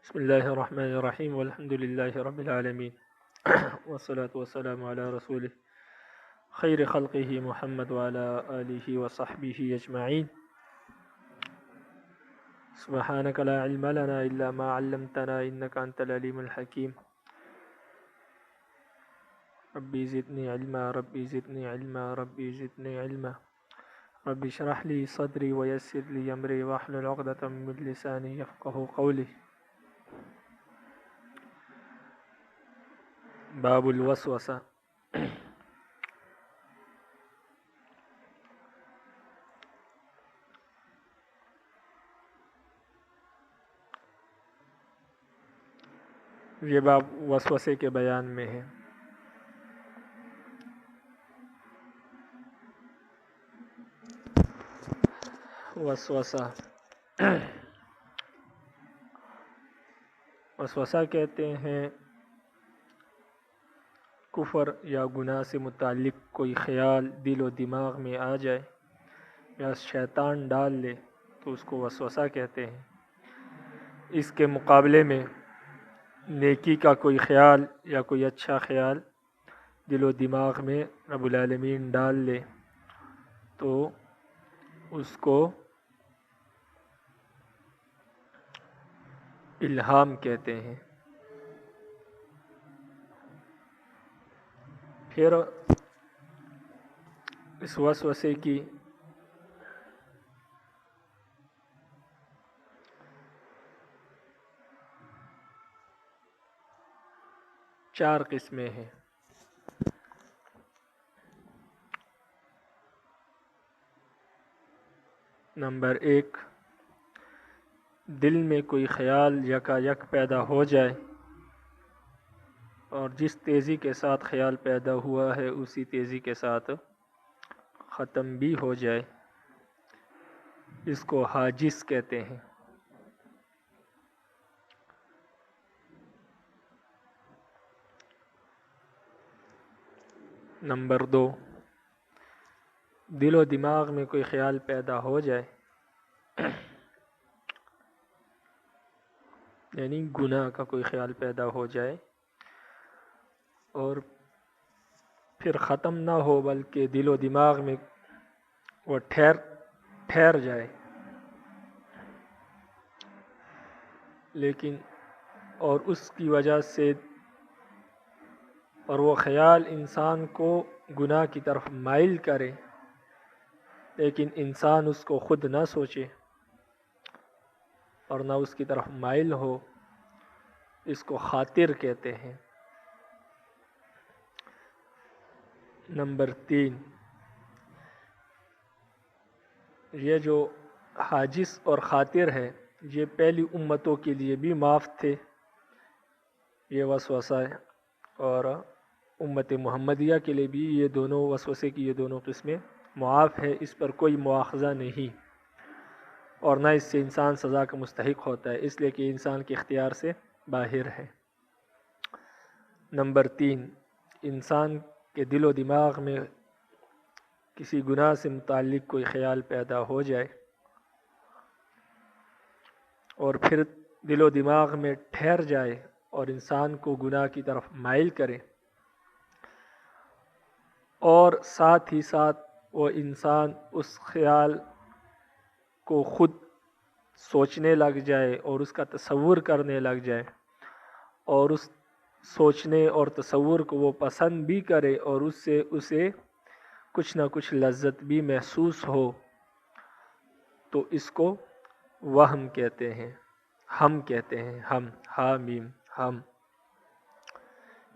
بسم الله الرحمن الرحيم والحمد لله رب العالمين والصلاة والسلام على رسوله خير خلقه محمد وعلى آله وصحبه أجمعين. سبحانك لا علم لنا إلا ما علمتنا إنك أنت العليم الحكيم. ربي زدني علما ربي زدني علما ربي زدني علما ربي اشرح لي صدري ويسر لي أمري واحلل عقدة من لساني يفقه قولي. باب الوسوسة. یہ باب وسوسے کے بیان میں ہے. وسوسہ وسوسہ کہتے ہیں کفر یا گناہ سے متعلق کوئی خیال دل و دماغ میں آ جائے یا شیطان ڈال لے تو اس کو وسوسہ کہتے ہیں. اس کے مقابلے میں نیکی کا کوئی خیال یا کوئی اچھا خیال دل و دماغ میں رب العالمین ڈال لے تو اس کو الہام کہتے ہیں. پھر اس وسوسے کی چار قسمیں ہیں. نمبر 1، دل میں کوئی خیال یکایک پیدا ہو جائے اور جس تیزی کے ساتھ خیال پیدا ہوا ہے اسی تیزی کے ساتھ ختم بھی ہو جائے، اس کو حاجس کہتے ہیں. نمبر 2، دل و دماغ میں کوئی خیال پیدا ہو جائے یعنی گناہ کا کوئی خیال پیدا ہو جائے اور پھر ختم نہ ہو بلکہ دل و دماغ میں وہ ٹھہر جائے، لیکن اور اس کی وجہ سے اور وہ خیال انسان کو گناہ کی طرف مائل کرے لیکن انسان اس کو خود نہ سوچے اور نہ اس کی طرف مائل ہو، اس کو خاطر کہتے ہیں. نمبر 3، یہ جو حاجس اور خاطر ہے یہ پہلی امتوں کے لیے بھی معاف تھے یہ وسوسہ ہے، اور امت محمدیہ کے لیے بھی یہ دونوں وسوسے کی یہ دونوں قسمیں معاف ہے. اس پر کوئی مواخذہ نہیں اور نہ اس سے انسان سزا کا مستحق ہوتا ہے، اس لیے کہ انسان کے اختیار سے باہر ہے. نمبر 3، انسان کے دل و دماغ میں کسی گناہ سے متعلق کوئی خیال پیدا ہو جائے اور پھر دل و دماغ میں ٹھہر جائے اور انسان کو گناہ کی طرف مائل کرے اور ساتھ ہی ساتھ وہ انسان اس خیال کو خود سوچنے لگ جائے اور اس کا تصور کرنے لگ جائے اور اس سوچنے اور تصور کو وہ پسند بھی کرے اور اس سے اسے کچھ نہ کچھ لذت بھی محسوس ہو، تو اس کو وہم کہتے ہیں. ہم کہتے ہیں، ہم، ہا میم، ہم،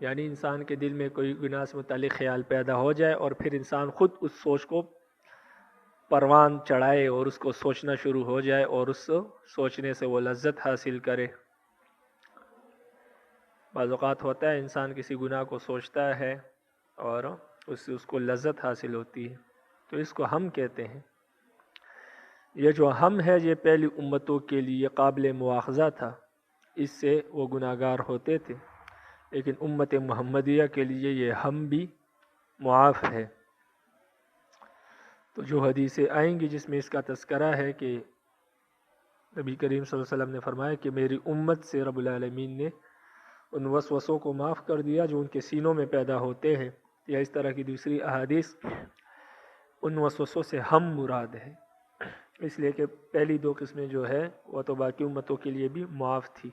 یعنی انسان کے دل میں کوئی گناہ سے متعلق خیال پیدا ہو جائے اور پھر انسان خود اس سوچ کو پروان چڑھائے اور اس کو سوچنا شروع ہو جائے اور اس سوچنے سے وہ لذت حاصل کرے. بعض اوقات ہوتا ہے انسان کسی گناہ کو سوچتا ہے اور اس سے اس کو لذت حاصل ہوتی ہے، تو اس کو ہم کہتے ہیں. یہ جو ہم ہے یہ پہلی امتوں کے لیے قابل مواخذہ تھا، اس سے وہ گناہگار ہوتے تھے، لیکن امت محمدیہ کے لیے یہ ہم بھی معاف ہے. تو جو حدیثیں آئیں گی جس میں اس کا تذکرہ ہے کہ نبی کریم صلی اللہ علیہ وسلم نے فرمایا کہ میری امت سے رب العالمین نے ان وسوسوں کو معاف کر دیا جو ان کے سینوں میں پیدا ہوتے ہیں، یا اس طرح کی دوسری احادیث ان وسوسوں سے ہم مراد ہے، اس لیے کہ پہلی دو قسمیں جو ہے وہ تو باقی امتوں کے لیے بھی معاف تھی۔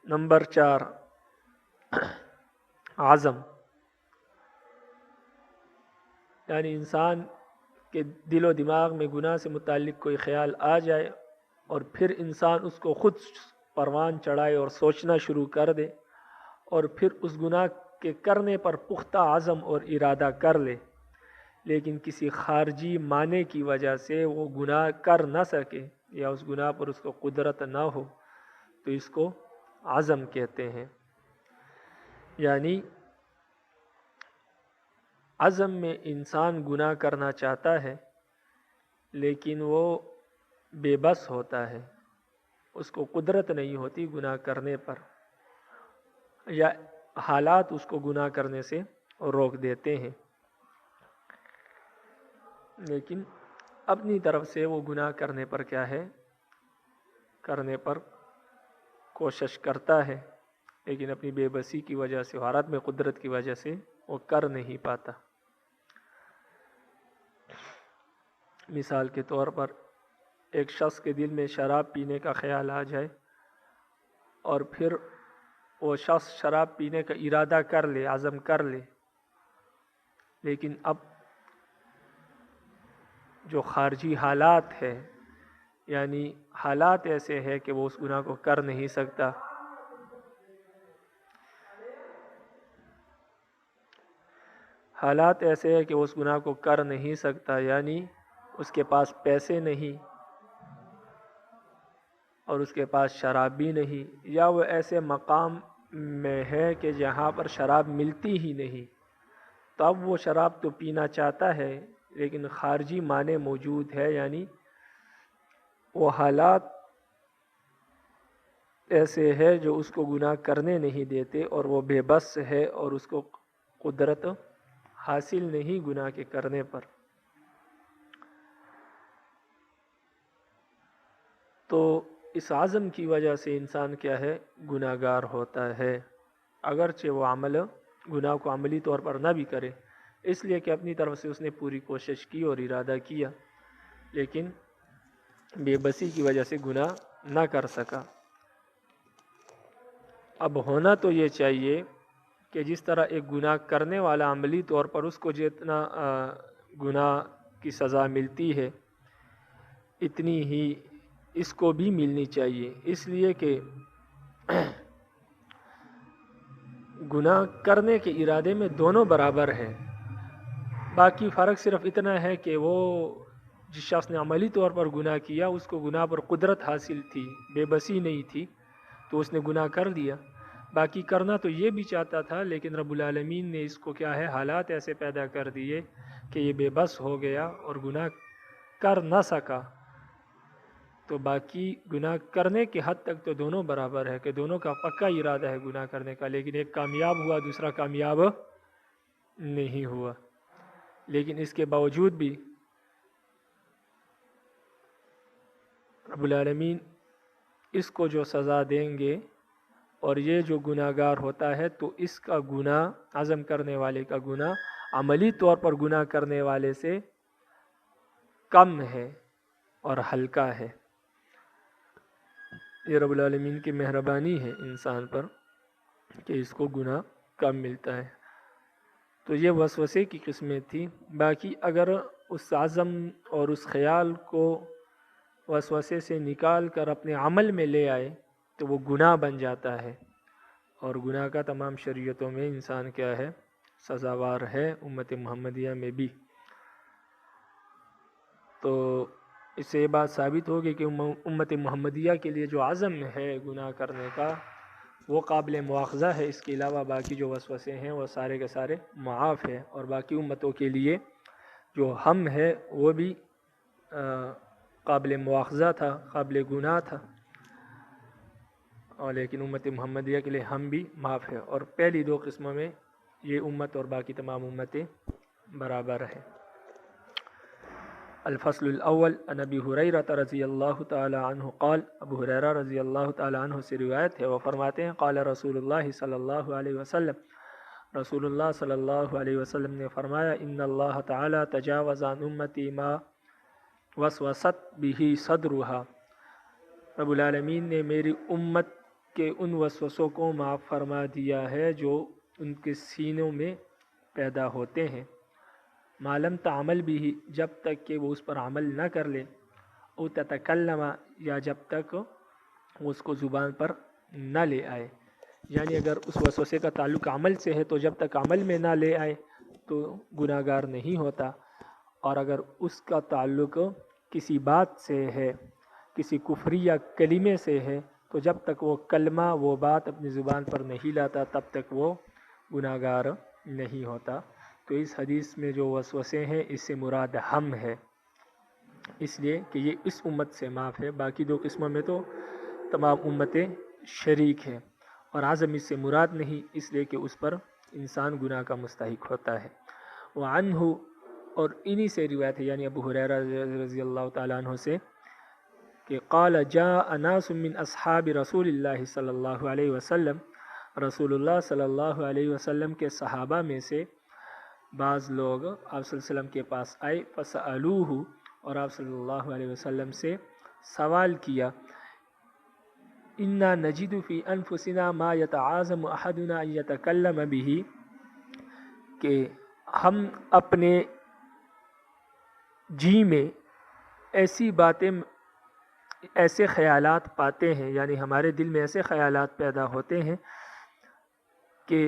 نمبر 4، عزم، یعنی انسان کے دل و دماغ میں گناہ سے متعلق کوئی خیال آ جائے اور پھر انسان اس کو خود پروان چڑھائے اور سوچنا شروع کر دے، اور پھر اس گناہ کے کرنے پر پختہ عزم اور ارادہ کر لے، لیکن کسی خارجی معنی کی وجہ سے وہ گناہ کر نہ سکے یا اس گناہ پر اس کو قدرت نہ ہو، تو اس کو عزم کہتے ہیں۔ یعنی عزم میں انسان گناہ کرنا چاہتا ہے لیکن وہ بے بس ہوتا ہے، اس کو قدرت نہیں ہوتی گناہ کرنے پر، یا حالات اس کو گناہ کرنے سے روک دیتے ہیں، لیکن اپنی طرف سے وہ گناہ کرنے پر کیا ہے، کرنے پر کوشش کرتا ہے، لیکن اپنی بے بسی کی وجہ سے، حالات میں قدرت کی وجہ سے وہ کر نہیں پاتا۔ مثال کے طور پر ایک شخص کے دل میں شراب پینے کا خیال آ جائے اور پھر وہ شخص شراب پینے کا ارادہ کر لے، عزم کر لے، لیکن اب جو خارجی حالات ہے، یعنی حالات ایسے ہیں کہ وہ اس گناہ کو کر نہیں سکتا، حالات ایسے ہیں کہ وہ اس گناہ کو کر نہیں سکتا، یعنی اس کے پاس پیسے نہیں اور اس کے پاس شراب بھی نہیں، یا وہ ایسے مقام میں ہے کہ جہاں پر شراب ملتی ہی نہیں، تو اب وہ شراب تو پینا چاہتا ہے لیکن خارجی معنی موجود ہے، یعنی وہ حالات ایسے ہے جو اس کو گناہ کرنے نہیں دیتے، اور وہ بے بس ہے اور اس کو قدرت حاصل نہیں گناہ کے کرنے پر۔ تو اس عزم کی وجہ سے انسان کیا ہے، گناہ گار ہوتا ہے، اگرچہ وہ گناہ کو عملی طور پر نہ بھی کرے، اس لیے کہ اپنی طرف سے اس نے پوری کوشش کی اور ارادہ کیا، لیکن بے بسی کی وجہ سے گناہ نہ کر سکا۔ اب ہونا تو یہ چاہیے کہ جس طرح ایک گناہ کرنے والا عملی طور پر اس کو جتنا گناہ کی سزا ملتی ہے اتنی ہی اس کو بھی ملنی چاہیے، اس لیے کہ گناہ کرنے کے ارادے میں دونوں برابر ہیں، باقی فرق صرف اتنا ہے کہ وہ جس شخص نے عملی طور پر گناہ کیا اس کو گناہ پر قدرت حاصل تھی، بے بسی نہیں تھی، تو اس نے گناہ کر دیا، باقی کرنا تو یہ بھی چاہتا تھا لیکن رب العالمین نے اس کو کیا ہے، حالات ایسے پیدا کر دیے کہ یہ بے بس ہو گیا اور گناہ کر نہ سکا، تو باقی گناہ کرنے کے حد تک تو دونوں برابر ہے کہ دونوں کا پکا ارادہ ہے گناہ کرنے کا، لیکن ایک کامیاب ہوا دوسرا کامیاب نہیں ہوا، لیکن اس کے باوجود بھی رب العالمین اس کو جو سزا دیں گے اور یہ جو گناہ گار ہوتا ہے تو اس کا گناہ، عزم کرنے والے کا گناہ عملی طور پر گناہ کرنے والے سے کم ہے اور ہلکا ہے۔ یہ رب العالمین کی مہربانی ہے انسان پر کہ اس کو گناہ کم ملتا ہے۔ تو یہ وسوسے کی قسمیں تھی، باقی اگر اس عزم اور اس خیال کو وسوسے سے نکال کر اپنے عمل میں لے آئے تو وہ گناہ بن جاتا ہے، اور گناہ کا تمام شریعتوں میں انسان کیا ہے، سزاوار ہے، امت محمدیہ میں بھی۔ تو اس سے یہ بات ثابت ہوگی کہ امت محمدیہ کے لیے جو عزم ہے گناہ کرنے کا وہ قابل مواخذہ ہے، اس کے علاوہ باقی جو وسوسے ہیں وہ سارے کے سارے معاف ہیں، اور باقی امتوں کے لیے جو ہم ہے وہ بھی قابل مواخذہ تھا، قابل گناہ تھا، اور لیکن امت محمدیہ کے لیے ہم بھی معاف ہے، اور پہلی دو قسموں میں یہ امت اور باقی تمام امتیں برابر ہیں۔ الفصل الاول عن ابی ہریرہ رضی اللہ تعالی عنہ قال، ابو ہریرہ رضی اللہ تعالی عنہ سے روایت ہے، وہ فرماتے ہیں قال رسول اللہ صلی اللہ علیہ وسلم، رسول اللہ صلی اللہ علیہ وسلم نے فرمایا ان اللہ تعالی تجاوز عن امتی ما وسوست به صدرها، رب العالمین نے میری امت کے ان وسوسوں کو معاف فرما دیا ہے جو ان کے سینوں میں پیدا ہوتے ہیں، معلوم تعمل بھی، جب تک کہ وہ اس پر عمل نہ کر لے، او تتکلم، یا جب تک وہ اس کو زبان پر نہ لے آئے، یعنی اگر اس وسوسے کا تعلق عمل سے ہے تو جب تک عمل میں نہ لے آئے تو گناہ گار نہیں ہوتا، اور اگر اس کا تعلق کسی بات سے ہے، کسی کفری یا کلمے سے ہے، تو جب تک وہ کلمہ وہ بات اپنی زبان پر نہیں لاتا تب تک وہ گناہ گار نہیں ہوتا۔ تو اس حدیث میں جو وسوسے ہیں اس سے مراد ہم ہے، اس لیے کہ یہ اس امت سے معاف ہے، باقی دو قسموں میں تو تمام امتیں شریک ہیں، اور اعظم اس سے مراد نہیں، اس لیے کہ اس پر انسان گناہ کا مستحق ہوتا ہے۔ وعنہ، اور انہی سے روایت ہے یعنی ابو ہریرہ رضی اللہ تعالیٰ عنہ سے کہ قال جاء ناس من اصحاب رسول اللہ صلی اللہ علیہ وسلم، رسول اللہ صلی اللہ علیہ وسلم کے صحابہ میں سے بعض لوگ آپ صلی اللہ علیہ وسلم کے پاس آئے، فسألوہ، اور آپ صلی اللہ علیہ وسلم سے سوال کیا، انا نجد فی انفسنا ما یتعاظم احدنا ان یتکلم به، کہ ہم اپنے جی میں ایسی باتیں، ایسے خیالات پاتے ہیں، یعنی ہمارے دل میں ایسے خیالات پیدا ہوتے ہیں کہ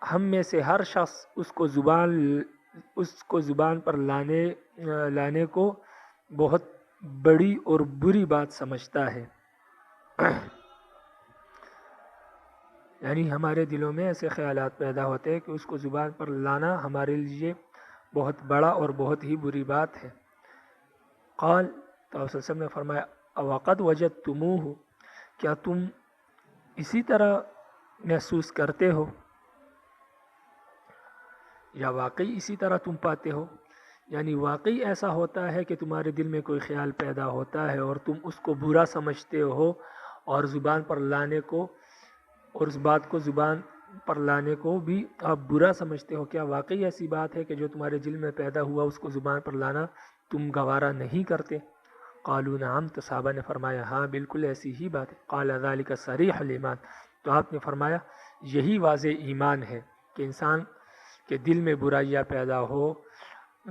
ہم میں سے ہر شخص اس کو زبان پر لانے کو بہت بڑی اور بری بات سمجھتا ہے، یعنی ہمارے دلوں میں ایسے خیالات پیدا ہوتے ہیں کہ اس کو زبان پر لانا ہمارے لیے بہت بڑا اور بہت ہی بری بات ہے۔ قال، تو آپ صلی اللہ علیہ وسلم نے فرمایا اوقد وجدتموہ، کیا تم اسی طرح محسوس کرتے ہو، یا واقعی اسی طرح تم پاتے ہو، یعنی واقعی ایسا ہوتا ہے کہ تمہارے دل میں کوئی خیال پیدا ہوتا ہے اور تم اس کو برا سمجھتے ہو اور زبان پر لانے کو، اور اس بات کو زبان پر لانے کو بھی آپ برا سمجھتے ہو، کیا واقعی ایسی بات ہے کہ جو تمہارے دل میں پیدا ہوا اس کو زبان پر لانا تم گوارا نہیں کرتے؟ قالوا نعم، تو صحابہ نے فرمایا ہاں بالکل ایسی ہی بات ہے۔ قال ذلك صریح الایمان، تو آپ نے فرمایا یہی واضح ایمان ہے کہ انسان کے دل میں برائیاں پیدا ہو،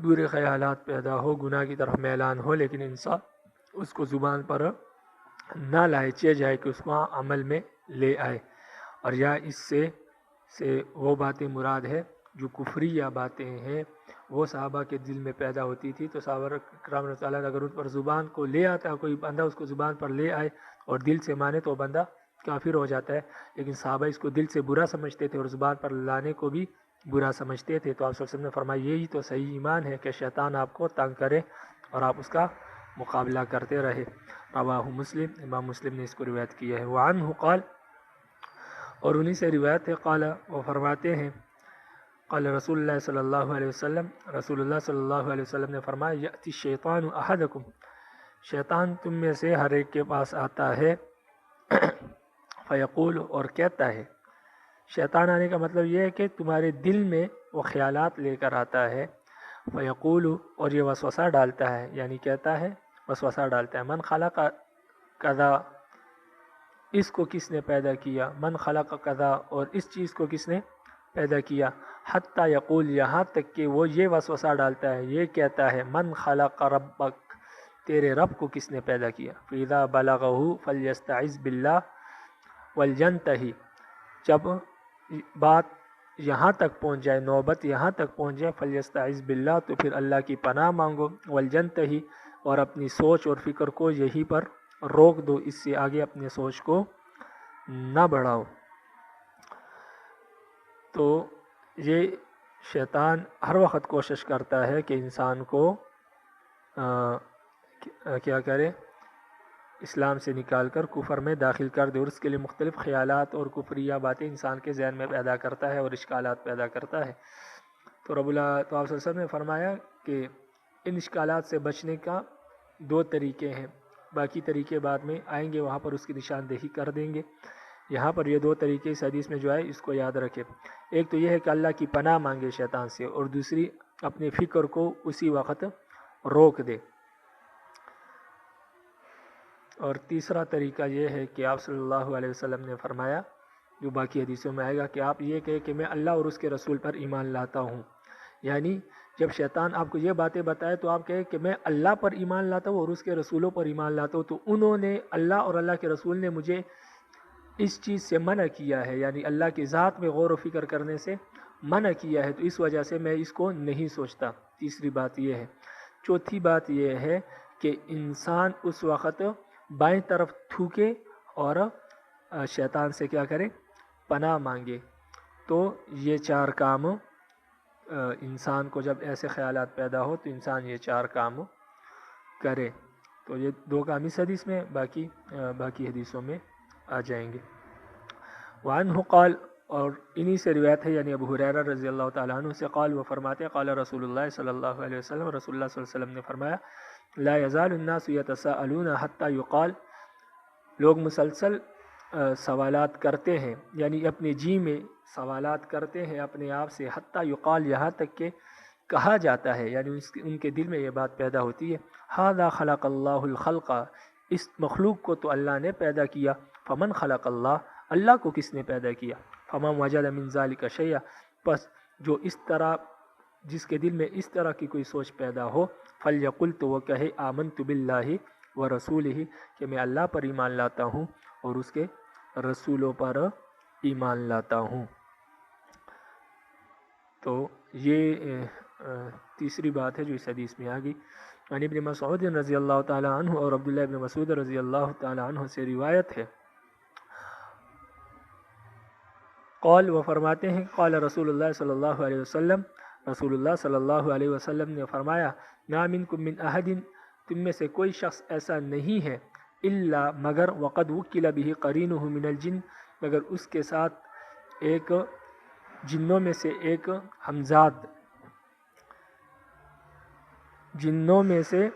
برے خیالات پیدا ہو، گناہ کی طرف میلان ہو، لیکن انسان اس کو زبان پر نہ لائے، چاہے جائے کہ اس کو عمل میں لے آئے، اور یا اس سے وہ باتیں مراد ہے جو کفریہ باتیں ہیں وہ صحابہ کے دل میں پیدا ہوتی تھی، تو صحابہ کرام رضی اللہ عنہ اگر ان پر زبان کو لے آتا ہے، کوئی بندہ اس کو زبان پر لے آئے اور دل سے مانے تو وہ بندہ کافر ہو جاتا ہے، لیکن صحابہ اس کو دل سے برا سمجھتے تھے اور زبان پر لانے کو بھی برا سمجھتے تھے، تو آپ صلی اللہ علیہ وسلم نے فرمایا یہی تو صحیح ایمان ہے کہ شیطان آپ کو تنگ کرے اور آپ اس کا مقابلہ کرتے رہے۔ رواہ مسلم، امام مسلم نے اس کو روایت کیا ہے۔ وعنہ قال، اور انہی سے روایت ہے، قال، وہ فرماتے ہیں قال رسول اللہ صلی اللہ علیہ وسلم، رسول اللہ صلی اللہ علیہ وسلم نے فرمایا یأتی الشیطان احدکم، شیطان تم میں سے ہر ایک کے پاس آتا ہے، فیقول، اور کہتا ہے، شیطان آنے کا مطلب یہ ہے کہ تمہارے دل میں وہ خیالات لے کر آتا ہے، فیقول، اور یہ وسوسہ ڈالتا ہے، یعنی کہتا ہے وسوسہ ڈالتا ہے، من خلق کذا، اس کو کس نے پیدا کیا، من خلق کذا، اور اس چیز کو کس نے پیدا کیا، حتی یقول، یہاں تک کہ وہ یہ وسوسہ ڈالتا ہے، یہ کہتا ہے، من خلق ربک، تیرے رب کو کس نے پیدا کیا، فَإِذَا بَلَغَهُ فَلْيَسْتَعِذْ بِاللَّهِ وَلْيَنْتَهِ، جب بات یہاں تک پہنچ جائے، نوبت یہاں تک پہنچ جائے، فَلْيَسْتَعِذْ بِاللَّهِ، تو پھر اللہ کی پناہ مانگو، وَلْيَنْتَهِ، اور اپنی سوچ اور فکر کو یہی پر روک دو، اس سے آگے اپنے سوچ کو نہ بڑھاؤ۔ تو یہ شیطان ہر وقت کوشش کرتا ہے کہ انسان کو کیا کرے، اسلام سے نکال کر کفر میں داخل کر دے، اور اس کے لیے مختلف خیالات اور کفریہ باتیں انسان کے ذہن میں پیدا کرتا ہے اور اشکالات پیدا کرتا ہے۔ تو آپ صلی اللہ علیہ وسلم نے فرمایا کہ ان اشکالات سے بچنے کا دو طریقے ہیں، باقی طریقے بعد میں آئیں گے، وہاں پر اس کی نشاندہی کر دیں گے۔ یہاں پر یہ دو طریقے اس حدیث میں جو ہے اس کو یاد رکھے۔ ایک تو یہ ہے کہ اللہ کی پناہ مانگے شیطان سے، اور دوسری اپنے فکر کو اسی وقت روک دے۔ اور تیسرا طریقہ یہ ہے کہ آپ صلی اللہ علیہ وسلم نے فرمایا، جو باقی حدیثوں میں آئے گا، کہ آپ یہ کہیں کہ میں اللہ اور اس کے رسول پر ایمان لاتا ہوں۔ یعنی جب شیطان آپ کو یہ باتیں بتائے تو آپ کہیں کہ میں اللہ پر ایمان لاتا ہوں اور اس کے رسولوں پر ایمان لاتا ہوں، تو انہوں نے اللہ اور اللہ کے رسول نے مجھے اس چیز سے منع کیا ہے، یعنی اللہ کی ذات میں غور و فکر کرنے سے منع کیا ہے، تو اس وجہ سے میں اس کو نہیں سوچتا۔ تیسری بات یہ ہے۔ چوتھی بات یہ ہے کہ انسان اس وقت بائیں طرف تھوکے اور شیطان سے کیا کرے؟ پناہ مانگے۔ تو یہ چار کام انسان کو جب ایسے خیالات پیدا ہو تو انسان یہ چار کام کرے۔ تو یہ دو کام اس حدیث میں، باقی حدیثوں میں آ جائیں گے۔ وعنہ قال، اور انہی سے روایت ہے، یعنی ابو ہریرہ رضی اللہ تعالیٰ عنہ سے، قال، وہ فرماتے ہیں، قال رسول اللہ صلی اللہ علیہ وسلم، رسول اللہ صلی اللہ علیہ وسلم نے فرمایا، لا یزال الناس یتساءلون حتی یقال، لوگ مسلسل سوالات کرتے ہیں، یعنی اپنے جی میں سوالات کرتے ہیں اپنے آپ سے، حتی یقال، یہاں تک کہ کہا جاتا ہے، یعنی ان کے دل میں یہ بات پیدا ہوتی ہے، ھذا خلق اللہ الخلق، اس مخلوق کو تو اللہ نے پیدا کیا، فمن خلق اللہ، اللہ کو کس نے پیدا کیا، فمن وجد من ذلک شیئا، پس جو اس طرح، جس کے دل میں اس طرح کی کوئی سوچ پیدا ہو، فلیقل، تو وہ کہے، آمنت باللہ ورسولہ، کہ میں اللہ پر ایمان لاتا ہوں اور اس کے رسولوں پر ایمان لاتا ہوں۔ تو یہ تیسری بات ہے جو اس حدیث میں آ گئی۔ عن ابن مسعود رضی اللہ تعالیٰ عنہ، اور عبداللہ ابن مسعود رضی اللہ تعالیٰ عنہ سے روایت ہے، قال، وہ فرماتے ہیں، قال رسول اللہ صلی اللہ علیہ وسلم، رسول اللہ صلی اللہ علیہ وسلم نے فرمایا، ما منکم من احد، تم میں سے کوئی شخص ایسا نہیں ہے، الا، مگر، وقد وکل به قرینہ من الجن، مگر اس کے ساتھ ایک جنوں میں سے ایک ہمزاد، جنوں میں سے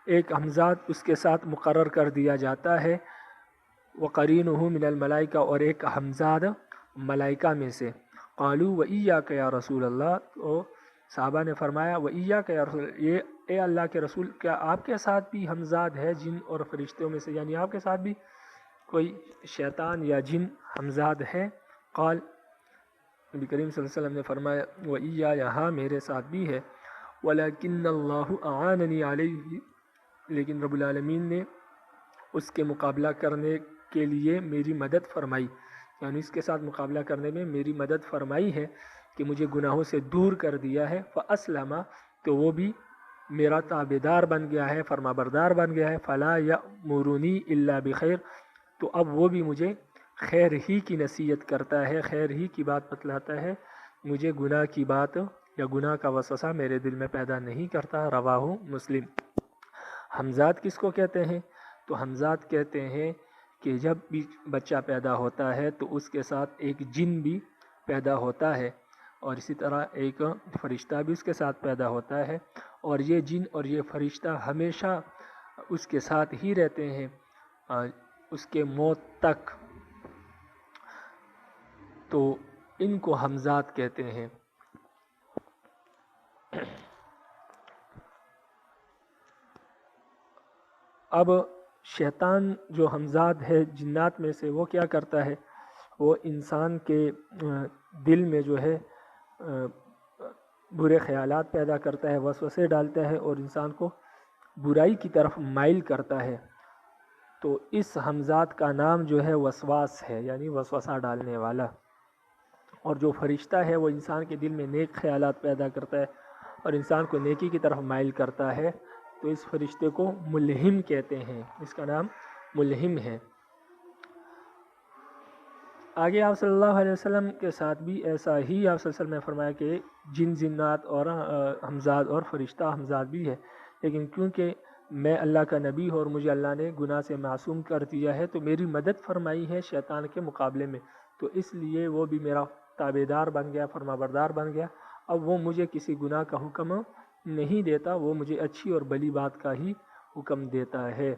ایک ہمزاد اس کے ساتھ مقرر کر دیا جاتا ہے، وقرینہ من الملائکہ، اور ایک ہمزاد ملائکہ میں سے، قالوا وإیاک یا رسول اللہ، تو صحابہ نے فرمایا، وإیاک یا رسول، یہ اے اللہ کے رسول، کیا آپ کے ساتھ بھی ہمزاد ہے جن اور فرشتوں میں سے، یعنی آپ کے ساتھ بھی کوئی شیطان یا جن ہمزاد ہے؟ قال، نبی کریم صلی اللہ علیہ وسلم نے فرمایا، وإیایا، ہاں میرے ساتھ بھی ہے، ولکن اللہ اعاننی علیہ، لیکن رب العالمین نے اس کے مقابلہ کرنے کے لیے میری مدد فرمائی، یعنی اس کے ساتھ مقابلہ کرنے میں میری مدد فرمائی ہے کہ مجھے گناہوں سے دور کر دیا ہے، فاسلم، تو وہ بھی میرا تابعدار بن گیا ہے، فرما بردار بن گیا ہے، فلا یأمرنی الا بخیر، تو اب وہ بھی مجھے خیر ہی کی نصیحت کرتا ہے، خیر ہی کی بات بتلاتا ہے، مجھے گناہ کی بات یا گناہ کا وسوسہ میرے دل میں پیدا نہیں کرتا۔ رواہ مسلم۔ ہمزاد کس کو کہتے ہیں؟ تو ہمزاد کہتے ہیں کہ جب بھی بچہ پیدا ہوتا ہے تو اس کے ساتھ ایک جن بھی پیدا ہوتا ہے، اور اسی طرح ایک فرشتہ بھی اس کے ساتھ پیدا ہوتا ہے، اور یہ جن اور یہ فرشتہ ہمیشہ اس کے ساتھ ہی رہتے ہیں اس کے موت تک، تو ان کو ہمزاد کہتے ہیں۔ اب شیطان جو ہمزاد ہے جنات میں سے، وہ کیا کرتا ہے؟ وہ انسان کے دل میں جو ہے برے خیالات پیدا کرتا ہے، وسوسے ڈالتا ہے اور انسان کو برائی کی طرف مائل کرتا ہے۔ تو اس ہمزاد کا نام جو ہے وسواس ہے، یعنی وسوسہ ڈالنے والا۔ اور جو فرشتہ ہے وہ انسان کے دل میں نیک خیالات پیدا کرتا ہے اور انسان کو نیکی کی طرف مائل کرتا ہے، تو اس فرشتے کو ملہم کہتے ہیں، اس کا نام ملہم ہے۔ آگے آپ صلی اللہ علیہ وسلم کے ساتھ بھی ایسا ہی آپ صلی اللہ علیہ وسلم نے فرمایا کہ جنات اور ہمزاد اور فرشتہ ہمزاد بھی ہے، لیکن کیونکہ میں اللہ کا نبی ہوں اور مجھے اللہ نے گناہ سے معصوم کر دیا ہے، تو میری مدد فرمائی ہے شیطان کے مقابلے میں، تو اس لیے وہ بھی میرا تابعدار بن گیا، فرما بردار بن گیا، اب وہ مجھے کسی گناہ کا حکم نہیں دیتا وہ مجھے اچھی اور بلی بات کا ہی حکم دیتا ہے،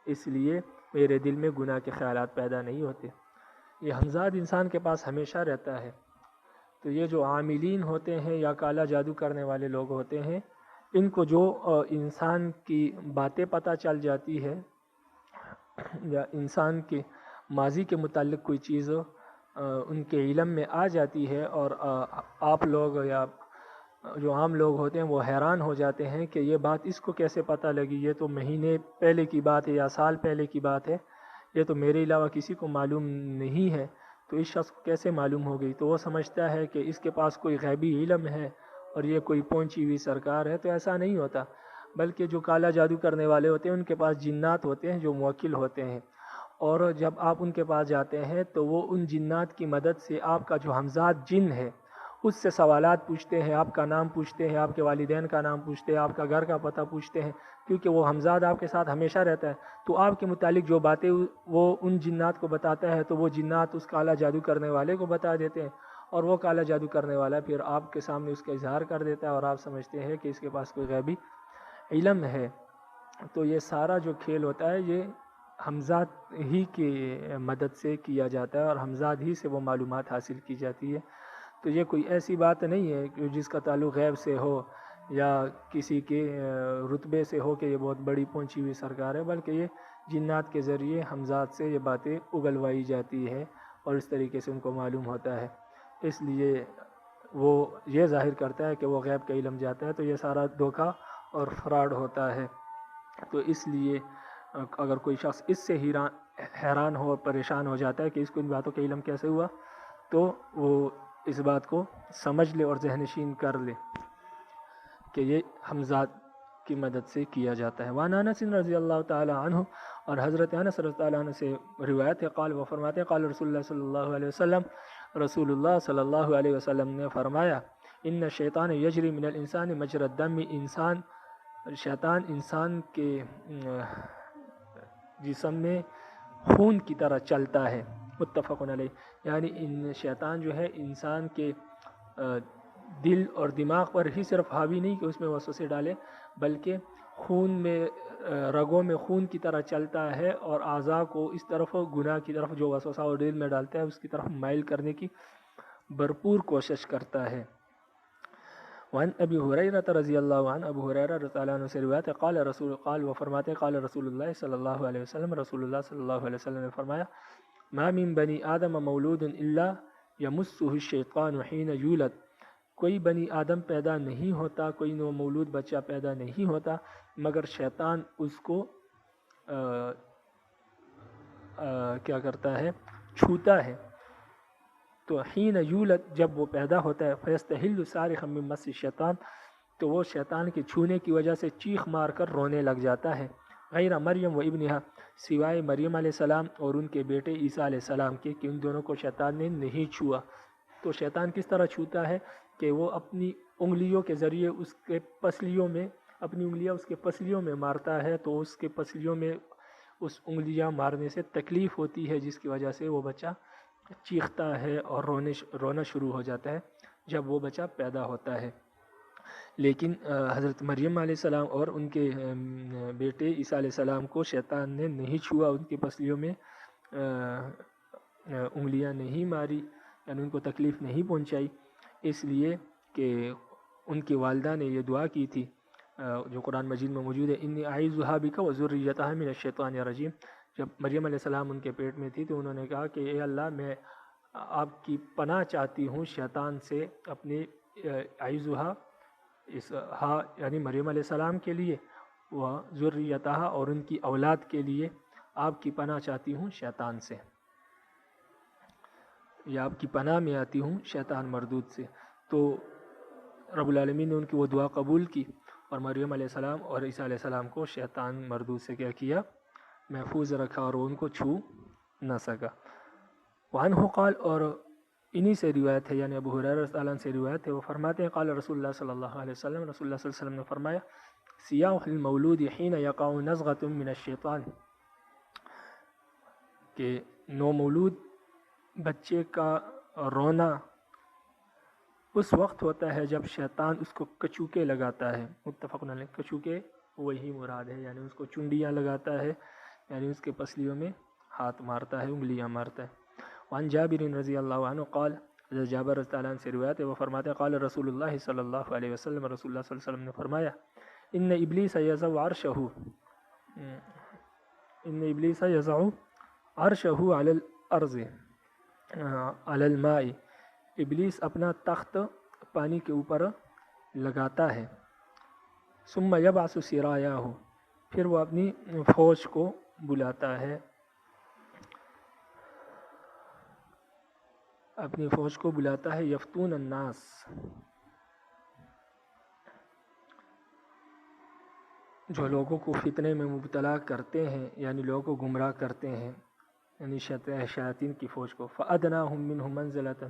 اس لیے میرے دل میں گناہ کے خیالات پیدا نہیں ہوتے۔ یہ ہمزاد انسان کے پاس ہمیشہ رہتا ہے۔ تو یہ جو عاملین ہوتے ہیں یا کالا جادو کرنے والے لوگ ہوتے ہیں، ان کو جو انسان کی باتیں پتہ چل جاتی ہے یا انسان کے ماضی کے متعلق کوئی چیز ان کے علم میں آ جاتی ہے، اور آپ لوگ یا جو عام لوگ ہوتے ہیں وہ حیران ہو جاتے ہیں کہ یہ بات اس کو کیسے پتہ لگی، یہ تو مہینے پہلے کی بات ہے یا سال پہلے کی بات ہے، یہ تو میرے علاوہ کسی کو معلوم نہیں ہے، تو اس شخص کو کیسے معلوم ہو گئی؟ تو وہ سمجھتا ہے کہ اس کے پاس کوئی غیبی علم ہے اور یہ کوئی پہنچی ہوئی سرکار ہے۔ تو ایسا نہیں ہوتا، بلکہ جو کالا جادو کرنے والے ہوتے ہیں ان کے پاس جنات ہوتے ہیں جو موکل ہوتے ہیں، اور جب آپ ان کے پاس جاتے ہیں تو وہ ان جنات کی مدد سے آپ کا جو ہمزاد جن ہے اس سے سوالات پوچھتے ہیں، آپ کا نام پوچھتے ہیں، آپ کے والدین کا نام پوچھتے ہیں، آپ کا گھر کا پتہ پوچھتے ہیں، کیونکہ وہ ہمزاد آپ کے ساتھ ہمیشہ رہتا ہے۔ تو آپ کے متعلق جو باتیں وہ ان جنات کو بتاتا ہے تو وہ جنات اس کالا جادو کرنے والے کو بتا دیتے ہیں، اور وہ کالا جادو کرنے والا پھر آپ کے سامنے اس کا اظہار کر دیتا ہے، اور آپ سمجھتے ہیں کہ اس کے پاس کوئی غیبی علم ہے۔ تو یہ سارا جو کھیل ہوتا ہے یہ ہمزاد ہی کی مدد سے کیا جاتا ہے، اور ہمزاد ہی سے وہ معلومات حاصل کی جاتی ہے۔ تو یہ کوئی ایسی بات نہیں ہے کہ جس کا تعلق غیب سے ہو یا کسی کے رتبے سے ہو کہ یہ بہت بڑی پہنچی ہوئی سرکار ہے، بلکہ یہ جنات کے ذریعے ہمزاد سے یہ باتیں اگلوائی جاتی ہے اور اس طریقے سے ان کو معلوم ہوتا ہے۔ اس لیے وہ یہ ظاہر کرتا ہے کہ وہ غیب کا علم جاتا ہے، تو یہ سارا دھوکہ اور فراڈ ہوتا ہے۔ تو اس لیے اگر کوئی شخص اس سے حیران ہو اور پریشان ہو جاتا ہے کہ اس کو ان باتوں کا علم کیسے ہوا، تو وہ اس بات کو سمجھ لے اور ذہن نشین کر لے کہ یہ ہمزاد کی مدد سے کیا جاتا ہے۔ وعن انس رضی اللہ تعالی عنہ، اور حضرت انس رضی اللہ عنہ سے روایت ہے، قال وہ فرماتے ہیں قال رسول اللہ صلی اللہ علیہ وسلم، رسول اللہ صلی اللہ علیہ وسلم نے فرمایا، ان الشیطان یجری من الانسان مجرى الدم، شیطان انسان کے جسم میں خون کی طرح چلتا ہے، متفق علیہ، یعنی ان شیطان جو ہے انسان کے دل اور دماغ پر ہی صرف حاوی نہیں کہ اس میں وسوسے ڈالے، بلکہ خون میں رگوں میں خون کی طرح چلتا ہے، اور اعضاء کو اس طرف گناہ کی طرف جو وسوسہ اور دل میں ڈالتا ہے اس کی طرف مائل کرنے کی بھرپور کوشش کرتا ہے۔ وعن ابی ہریرہ رضی اللہ عنہ، ابو ہریرہ رضی اللہ عنہ سے روایت ہے، قال وہ فرماتے قال رسول اللہ صلی اللہ علیہ وسلم، رسول اللہ صلی اللہ علیہ وسلم نے فرمایا، ما من بنی آدم مولود الا یمسہ الشیطان حین یولد، کوئی بنی آدم پیدا نہیں ہوتا، کوئی نو مولود بچہ پیدا نہیں ہوتا مگر شیطان اس کو کیا کرتا ہے، چھوتا ہے۔ تو حین یولد، جب وہ پیدا ہوتا ہے، فیستحل صارخا من مس الشیطان، تو وہ شیطان کے چھونے کی وجہ سے چیخ مار کر رونے لگ جاتا ہے، غیر مریم و ابنہا، سوائے مریم علیہ السلام اور ان کے بیٹے عیسیٰ علیہ السلام کے، کہ ان دونوں کو شیطان نے نہیں چھوا۔ تو شیطان کس طرح چھوتا ہے کہ وہ اپنی انگلیوں کے ذریعے اس کے پسلیوں میں، اپنی انگلیاں اس کے پسلیوں میں مارتا ہے، تو اس کے پسلیوں میں اس انگلیاں مارنے سے تکلیف ہوتی ہے، جس کی وجہ سے وہ بچہ چیختا ہے اور رونا شروع ہو جاتا ہے جب وہ بچہ پیدا ہوتا ہے۔ لیکن حضرت مریم علیہ السلام اور ان کے بیٹے عیسیٰ علیہ السلام کو شیطان نے نہیں چھوا، ان کی پسلیوں میں انگلیاں نہیں ماری، یعنی ان کو تکلیف نہیں پہنچائی، اس لیے کہ ان کی والدہ نے یہ دعا کی تھی جو قرآن مجید میں موجود ہے، انی اعیذھا بک وذریتھا من الشیطان الرجیم۔ جب مریم علیہ السلام ان کے پیٹ میں تھی تو انہوں نے کہا کہ اے اللہ، میں آپ کی پناہ چاہتی ہوں شیطان سے، اپنے اعیذھا، اس ہا یعنی مریم علیہ السلام کے لیے، وہ ذریتھا اور ان کی اولاد کے لیے آپ کی پناہ چاہتی ہوں شیطان سے، یا آپ کی پناہ میں آتی ہوں شیطان مردود سے۔ تو رب العالمین نے ان کی وہ دعا قبول کی اور مریم علیہ السلام اور عیسیٰ علیہ السلام کو شیطان مردود سے کیا کیا، محفوظ رکھا اور وہ ان کو چھو نہ سکا۔ وعنہ قال، اور انہی سے روایت ہے، یعنی ابو ہریرہ رضی اللہ عنہ سے روایت ہے، وہ فرماتے ہیں قال رسول اللہ صلی اللہ علیہ وسلم، رسول اللہ صلی اللہ علیہ وسلم نے فرمایا، سیاح المولود حین یقع نزغۃ من الشیطان، کہ نو مولود بچے کا رونا اس وقت ہوتا ہے جب شیطان اس کو کچوکے لگاتا ہے. متفقن علیہ. کچوکے وہی مراد ہے، یعنی اس کو چنڈیاں لگاتا ہے، یعنی اس کے پسلیوں میں ہاتھ مارتا ہے، انگلیاں مارتا ہے. وعن جابر رضی اللہ عنہ قال، جابر رضی اللہ عنہ سے روایت ہے، وہ فرماتے ہیں قال رسول اللہ صلی اللہ علیہ وسلم، رسول اللہ صلی اللہ علیہ وسلم نے فرمایا ان ابلیس یضع عرشہ، ان ابلیس یضع عرشہ علی الارض علی الماء، ابلیس اپنا تخت پانی کے اوپر لگاتا ہے. ثم یبعث سرایاہ، پھر وہ اپنی فوج کو بلاتا ہے، اپنی فوج کو بلاتا ہے. یفتون الناس، جو لوگوں کو فتنے میں مبتلا کرتے ہیں، یعنی لوگوں کو گمراہ کرتے ہیں، یعنی شیاطین کی فوج کو. فأدناہم منہم منزلۃ،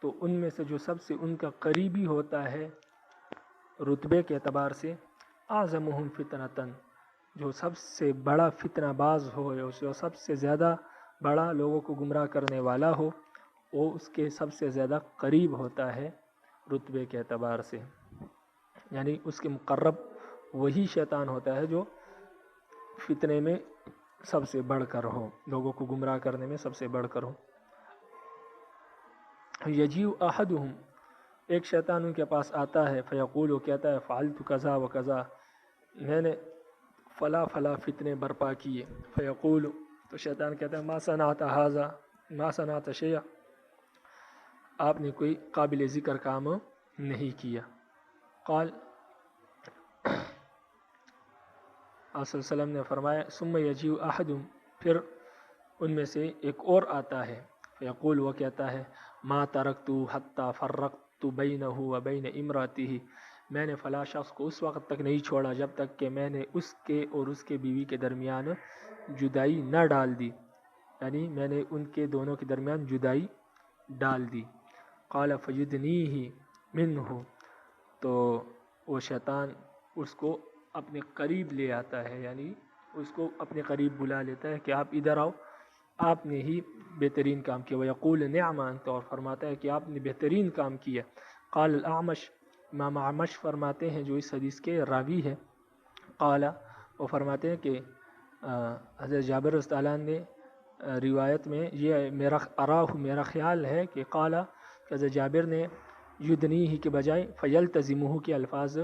تو ان میں سے جو سب سے ان کا قریبی ہوتا ہے رتبے کے اعتبار سے، اعظمہم فتنۃ، جو سب سے بڑا فتنہ باز ہو، جو سب سے زیادہ بڑا لوگوں کو گمراہ کرنے والا ہو، وہ اس کے سب سے زیادہ قریب ہوتا ہے رتبے کے اعتبار سے، یعنی اس کے مقرب وہی شیطان ہوتا ہے جو فتنے میں سب سے بڑھ کر ہو، لوگوں کو گمراہ کرنے میں سب سے بڑھ کر ہو. یجیء احدہم، ایک شیطان ان کے پاس آتا ہے، فیقول، وہ کہتا ہے فعلت کذا و کذا، میں نے فلا فلا فتنے برپا کیے. فیقول، تو شیطان کہتا ہے ما صنعت ھذا، ما صنعت شیئا، آپ نے کوئی قابل ذکر کام نہیں کیا. قال، آپ صلی اللہ علیہ وسلم نے فرمایا ثم یجیء احدہم، پھر ان میں سے ایک اور آتا ہے، فیقول، وہ کہتا ہے ما ترکت حتی فرقت بینہ و بین امرأتہ، میں نے فلاں شخص کو اس وقت تک نہیں چھوڑا جب تک کہ میں نے اس کے اور اس کے بیوی کے درمیان جدائی نہ ڈال دی، یعنی میں نے ان کے دونوں کے درمیان جدائی ڈال دی. قال فیدنیہ منہ، تو وہ شیطان اس کو اپنے قریب لے آتا ہے، یعنی اس کو اپنے قریب بلا لیتا ہے کہ آپ ادھر آؤ، آپ نے ہی بہترین کام کیا. ویقول نعم انت، اور فرماتا ہے کہ آپ نے بہترین کام کیا. قال الاعمش، امام اعمش فرماتے ہیں جو اس حدیث کے راوی ہے، قال، وہ فرماتے ہیں کہ حضرت جابر رضی اللہ عنہ نے روایت میں یہ میرا خیال ہے کہ قال، کہ حضرت جابر نے یدنیہ کے بجائے فیلتزمہ کے الفاظ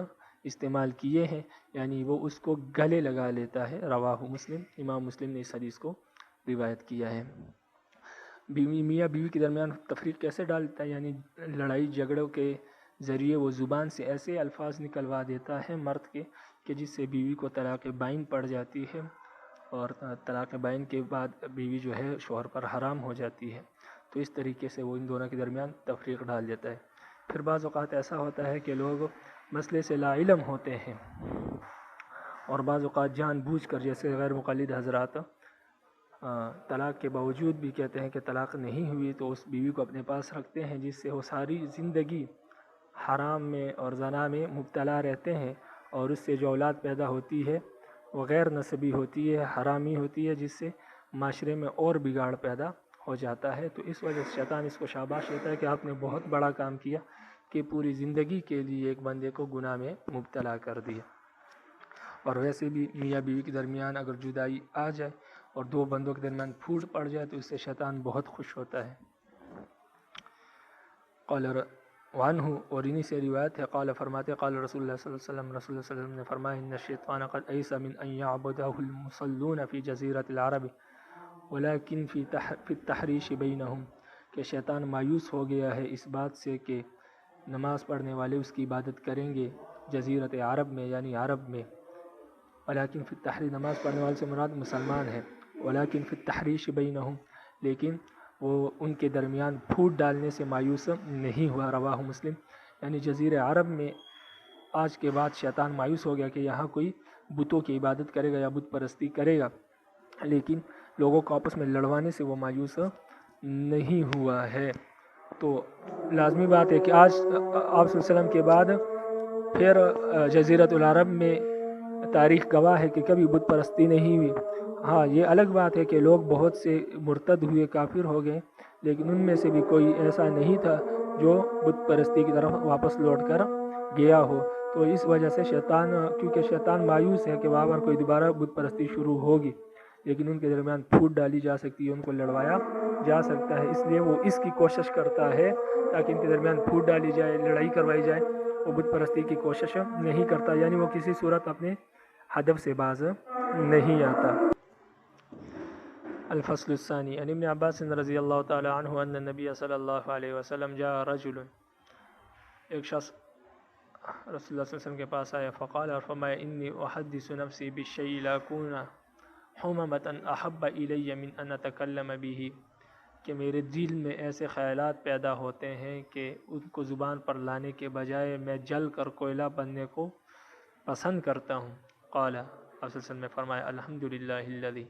استعمال کیے ہیں، یعنی وہ اس کو گلے لگا لیتا ہے. رواہ مسلم، امام مسلم نے اس حدیث کو روایت کیا ہے. میاں بیوی کے درمیان تفریق کیسے ڈالتا ہے، یعنی لڑائی جھگڑوں کے ذریعے وہ زبان سے ایسے الفاظ نکلوا دیتا ہے مرد کے کہ جس سے بیوی کو طلاق بائن پڑ جاتی ہے، اور طلاق بائن کے بعد بیوی جو ہے شوہر پر حرام ہو جاتی ہے. تو اس طریقے سے وہ ان دونوں کے درمیان تفریق ڈال دیتا ہے. پھر بعض اوقات ایسا ہوتا ہے کہ لوگ مسئلے سے لا علم ہوتے ہیں، اور بعض اوقات جان بوجھ کر، جیسے غیر مقلد حضرات طلاق کے باوجود بھی کہتے ہیں کہ طلاق نہیں ہوئی، تو اس بیوی کو اپنے پاس رکھتے ہیں، جس سے وہ ساری زندگی حرام میں اور زنا میں مبتلا رہتے ہیں، اور اس سے جو اولاد پیدا ہوتی ہے وہ غیر نسبی ہوتی ہے، حرامی ہوتی ہے، جس سے معاشرے میں اور بگاڑ پیدا ہو جاتا ہے. تو اس وجہ سے شیطان اس کو شاباش دیتا ہے کہ آپ نے بہت بڑا کام کیا کہ پوری زندگی کے لیے ایک بندے کو گناہ میں مبتلا کر دیا. اور ویسے بھی میاں بیوی کے درمیان اگر جدائی آ جائے اور دو بندوں کے درمیان پھوٹ پڑ جائے تو اس سے شیطان بہت خوش ہوتا ہے. قال وعنہ، اور انہی سے روایت ہے، قال فرماتے قال رسول اللہ صلی اللہ علیہ وسلم، رسول اللہ صلی اللہ علیہ وسلم نے فرمایا ان الشیطان قد ایس من ان یعبدہ المصلون فی جزیرۃ العرب ولکن فی التحریش بینہم، کہ شیطان مایوس ہو گیا ہے اس بات سے کہ نماز پڑھنے والے اس کی عبادت کریں گے جزیرت عرب میں، یعنی عرب میں. ولیکن فی التحریش، نماز پڑھنے والے سے مراد مسلمان ہے. ولیکن فی التحریش بینہم، لیکن وہ ان کے درمیان پھوٹ ڈالنے سے مایوس نہیں ہوا. رواہ مسلم، یعنی جزیرہ عرب میں آج کے بعد شیطان مایوس ہو گیا کہ یہاں کوئی بتوں کی عبادت کرے گا یا بت پرستی کرے گا، لیکن لوگوں کو آپس میں لڑوانے سے وہ مایوس نہیں ہوا ہے. تو لازمی بات ہے کہ آج آپ صلی اللہ علیہ وسلم کے بعد پھر جزیرۃ العرب میں تاریخ گواہ ہے کہ کبھی بت پرستی نہیں ہوئی. ہاں، یہ الگ بات ہے کہ لوگ بہت سے مرتد ہوئے، کافر ہو گئے، لیکن ان میں سے بھی کوئی ایسا نہیں تھا جو بت پرستی کی طرف واپس لوٹ کر گیا ہو۔ تو اس وجہ سے شیطان، کیونکہ شیطان مایوس ہے کہ وہاں پر کوئی دوبارہ بت پرستی شروع ہوگی، لیکن ان کے درمیان پھوٹ ڈالی جا سکتی ہے، ان کو لڑوایا جا سکتا ہے، اس لیے وہ اس کی کوشش کرتا ہے تاکہ ان کے درمیان پھوٹ ڈالی جائے، لڑائی کروائی جائے۔ وہ بت پرستی کی کوشش نہیں کرتا، یعنی وہ کسی صورت اپنے ہدف سے باز نہیں آتا۔ الفصل الثانی عن ابن عباس رضی اللہ تعالی عنہ ان النبی صلی اللہ علیہ وسلم جاء رجل، ایک شخص رسول اللہ صلی اللہ علیہ وسلم کے پاس آیا، فقال، اور فرمایا، انی احدث نفسی بالشیء لا اکون حممۃ احب الی من ان اتکلم به، کہ میرے دل میں ایسے خیالات پیدا ہوتے ہیں کہ ان کو زبان پر لانے کے بجائے میں جل کر کوئلہ بننے کو پسند کرتا ہوں۔ قال، آپ صلی اللہ علیہ وسلم نے فرمایا، الحمدللہ الذی،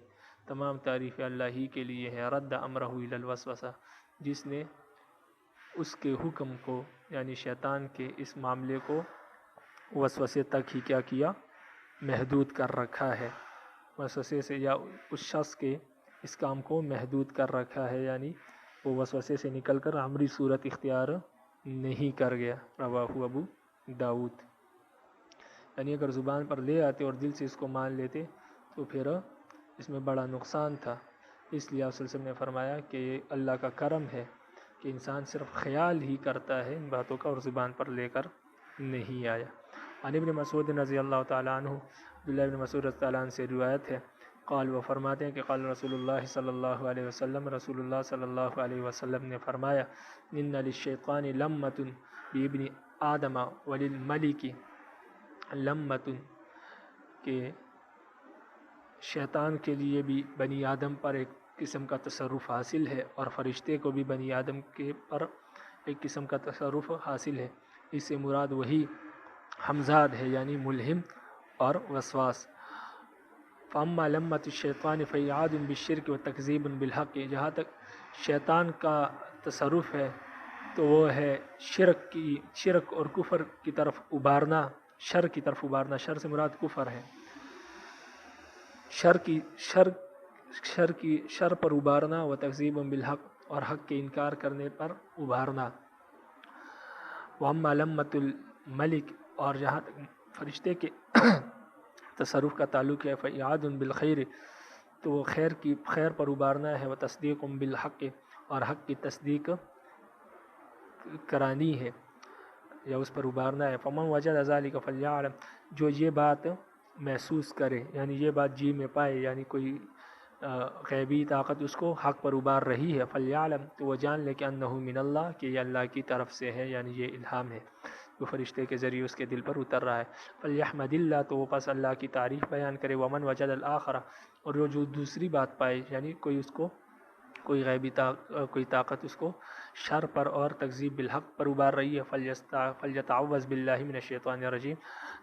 تمام تعریف اللہ ہی کے لیے ہے، رد امرہ الی الوسوسہ، جس نے اس کے حکم کو، یعنی شیطان کے اس معاملے کو وسوسے تک ہی کیا کیا، محدود کر رکھا ہے، وسوسے سے، یا اس شخص کے اس کام کو محدود کر رکھا ہے، یعنی وہ وسوسے سے نکل کر عملی صورت اختیار نہیں کر گیا۔ رواہ ابو داؤد، یعنی اگر زبان پر لے آتے اور دل سے اس کو مان لیتے تو پھر اس میں بڑا نقصان تھا۔ اس لیے آپ صلی اللہ علیہ وسلم نے فرمایا کہ یہ اللہ کا کرم ہے کہ انسان صرف خیال ہی کرتا ہے ان باتوں کا اور زبان پر لے کر نہیں آیا۔ عن ابن مسعود رضی اللہ تعالیٰ عنہ، عبداللہ ابن مسعود رضی اللہ عنہ سے روایت ہے، قال، وہ فرماتے ہیں کہ قال رسول اللہ صلی اللہ علیہ وسلم، رسول اللہ صلی اللہ علیہ وسلم نے فرمایا، ان للشیطان لمۃ بابن آدم وللملک لمۃ، کہ شیطان کے لیے بھی بنی آدم پر ایک قسم کا تصرف حاصل ہے، اور فرشتے کو بھی بنی آدم کے پر ایک قسم کا تصرف حاصل ہے۔ اس سے مراد وہی ہمزاد ہے، یعنی ملہم اور وسواس۔ فاما لمۃ الشیطان فیعاد بالشرک وتکذیب بالحق، جہاں تک شیطان کا تصرف ہے تو وہ ہے شرک اور کفر کی طرف ابھارنا، شر کی طرف ابھارنا، شر سے مراد کفر ہے، شر پر ابھارنا، و تکذیب بالحق، اور حق کے انکار کرنے پر ابھارنا۔ واما لمۃ الملک، اور جہاں تک فرشتے کے تصرف کا تعلق ہے، فیعاد بالخیر، تو وہ خیر پر ابھارنا ہے، و تصدیق بالحق، اور حق کی تصدیق کرانی ہے یا اس پر ابھارنا ہے۔ فمن وجد ذلک فلیعلم، جو یہ بات محسوس کرے، یعنی یہ بات جی میں پائے، یعنی کوئی غیبی طاقت اس کو حق پر ابھار رہی ہے، فلیعلم، تو وہ جان لے کہ انہ من اللہ، کہ یہ اللہ کی طرف سے ہے، یعنی یہ الہام ہے جو فرشتے کے ذریعے اس کے دل پر اتر رہا ہے۔ فلیحمد اللہ، تو وہ پس اللہ کی تعریف بیان کرے۔ ومن وجد الآخرہ، اور جو دوسری بات پائے، یعنی کوئی غیبی طاقت اس کو شر پر اور تکذیب بالحق پر ابھار رہی ہے، فلیتعوذ باللہ من الشیطان الرجیم،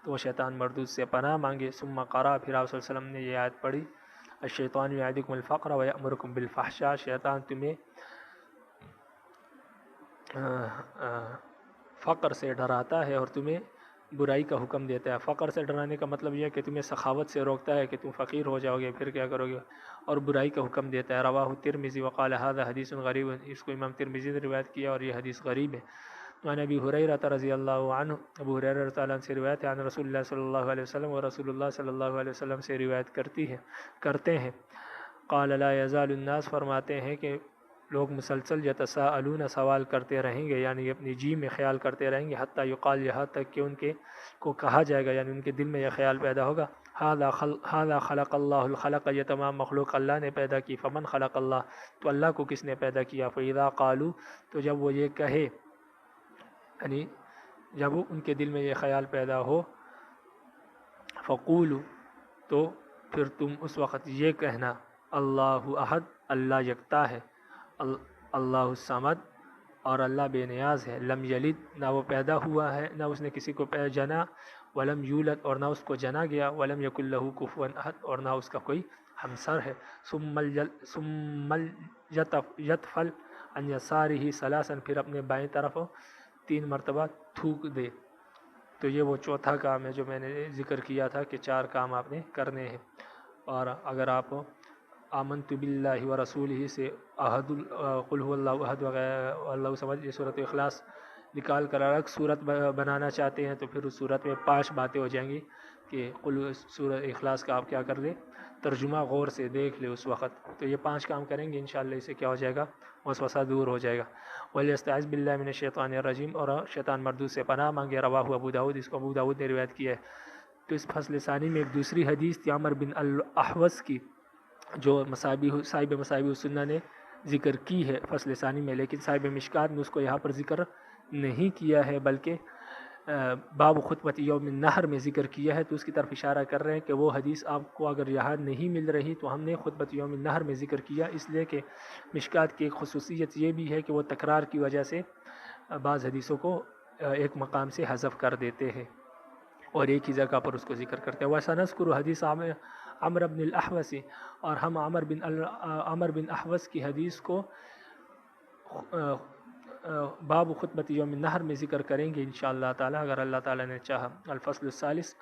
تو وہ شیطان مردود سے پناہ مانگے۔ ثم قرأ، پھر آپ صلی اللہ علیہ وسلم نے یہ آیت پڑھی، الشیطان یعدکم الفقر ویأمرکم بالفحشاء، شیطان تمہیں فقر سے ڈراتا ہے اور تمہیں برائی کا حکم دیتا ہے۔ فقر سے ڈرانے کا مطلب یہ ہے کہ تمہیں سخاوت سے روکتا ہے کہ تم فقیر ہو جاؤ گے، پھر کیا کرو گے، اور برائی کا حکم دیتا ہے۔ رواہ ترمذی وقال ھذا حدیث غریب، اس کو امام ترمذی نے روایت کیا اور یہ حدیث غریب ہے۔ عن ابی ہریرہ رضی اللہ عنہ، ابو ہریرہ رضی اللہ عنہ سے روایت ہے، عن رسول اللہ صلی اللہ علیہ وسلم، اور رسول اللہ صلی اللہ علیہ وسلم سے روایت کرتے ہیں، قال لا یزال الناس، فرماتے ہیں کہ لوگ مسلسل یتساءلون، سوال کرتے رہیں گے، یعنی اپنی جی میں خیال کرتے رہیں گے، حتیٰ یقال، یہاں تک کہ ان کو کہا جائے گا، یعنی ان کے دل میں یہ خیال پیدا ہوگا، ھذا خلق اللہ الخلق، یہ تمام مخلوق اللہ نے پیدا کی، فمن خلق اللہ، تو اللہ کو کس نے پیدا کیا، فاذا قالوا، تو جب وہ یہ کہے، یعنی جب ان کے دل میں یہ خیال پیدا ہو، فقولوا، تو پھر تم اس وقت یہ کہنا، اللہ احد، اللہ یکتا ہے، اللہ الصمد، اور اللہ بے نیاز ہے، لم یلد، نہ وہ پیدا ہوا ہے، نہ اس نے کسی کو جنا، ولم یولد، اور نہ اس کو جنا گیا، ولم یکن لہ کفوا احد، اور نہ اس کا کوئی ہمسر ہے۔ ثم یتفل عن یسارہ ثلاثا، پھر اپنے بائیں طرف 3 مرتبہ تھوک دے۔ تو یہ وہ چوتھا کام ہے جو میں نے ذکر کیا تھا کہ 4 کام آپ نے کرنے ہیں، اور اگر آپ آمنت باللہ و رسولہ سے احد قل هو اللہ احد اللہ سمجھ، یہ صورت اخلاص نکال کر الگ صورت بنانا چاہتے ہیں تو پھر اس صورت میں 5 باتیں ہو جائیں گی کہ سورۃ اخلاص کا آپ کیا کر لیں، ترجمہ غور سے دیکھ لے اس وقت. تو یہ 5 کام کریں گے انشاءاللہ، اسے کیا ہو جائے گا، وسوسہ دور ہو جائے گا. وَلْيَسْتَعِذْ بِاللَّهِ مِنَ الشَّيْطَانِ الرَّجِيمِ، اور شیطان مردود سے پناہ مانگے. رواہ ابو داؤد، اس کو ابو داؤد نے روایت کیا ہے. تو اس فصل ثانی میں ایک دوسری حدیث تھی عمر بن الاحوص کی، جو صاحب مصابیح السنہ نے ذکر کی ہے فصل ثانی میں، لیکن صاحب مشکات نے اس کو یہاں پر ذکر نہیں کیا ہے، بلکہ باب خطبۃ یوم النحر میں ذکر کیا ہے. تو اس کی طرف اشارہ کر رہے ہیں کہ وہ حدیث آپ کو اگر یہاں نہیں مل رہی تو ہم نے خطبۃ یوم النحر میں ذکر کیا، اس لیے کہ مشکات کی ایک خصوصیت یہ بھی ہے کہ وہ تکرار کی وجہ سے بعض حدیثوں کو ایک مقام سے حذف کر دیتے ہیں اور ایک ہی جگہ پر اس کو ذکر کرتے ہیں. وَسَنَذْكُرُ حدیث عمر بن الاحوص، اور ہم عمر بن احوص کی حدیث کو باب خطبۃ یوم النحر میں ذکر کریں گے انشاءاللہ تعالی، اگر اللہ تعالی نے چاہا. الفصل الثالث،